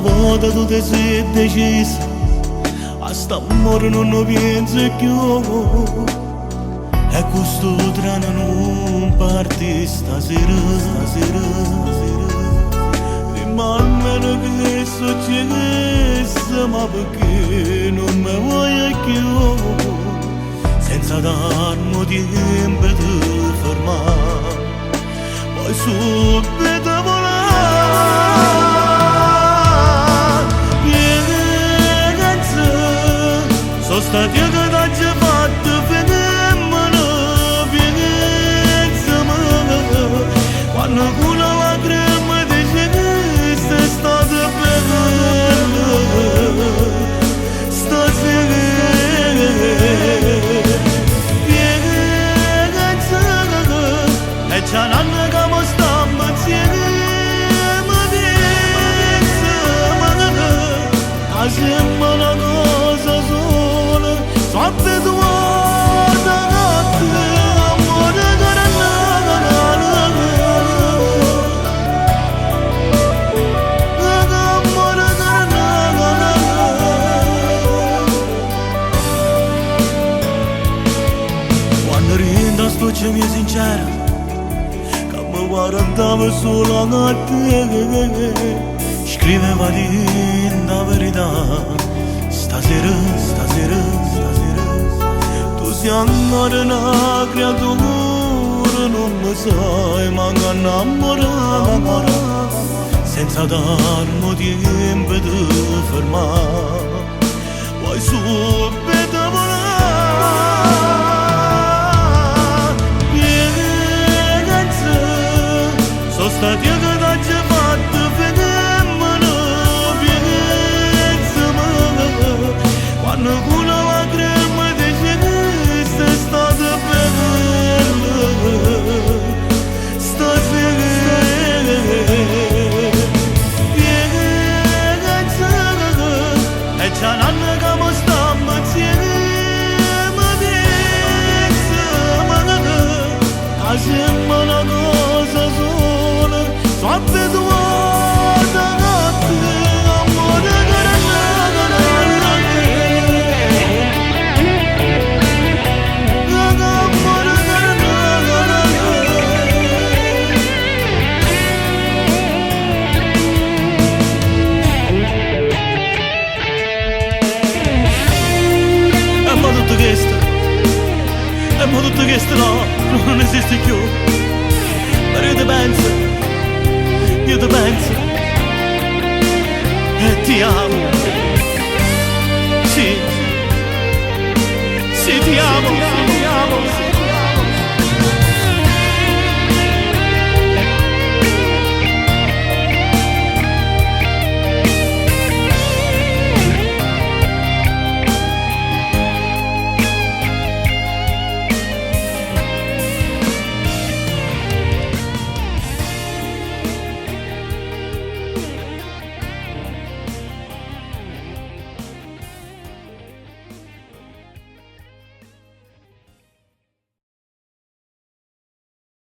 volta tu ti sei decisa a sta amore non penso più e questo treno non parti stasera rimane che successe ma perché non mi vuoi più senza darmi tempo di fermare poi subito volare sono stati io che ti ho fatto finire pienezza quando con la lacrima dice che sei stata bella stasera pienezza e c'è un'anno che mi stiamo insieme pienezza sembra una cosa sola sotto tua notte amore quando rinda sto c'è mia sincera che mi guardava solo a te scriveva la verità stasera tu sei ancora una creatura non mi sai manca innamorare senza darmi tempo di fermare poi subito volare pienezza sono stati io che ti ho fatto quando con la lacrima dice che sei stata bella stasera pienezza e c'è un anno che mi stiamo insieme pienezza sembra una cosa sola sotto tua notte amore ma tutto questo no, non esiste più ma io ti penso e ti amo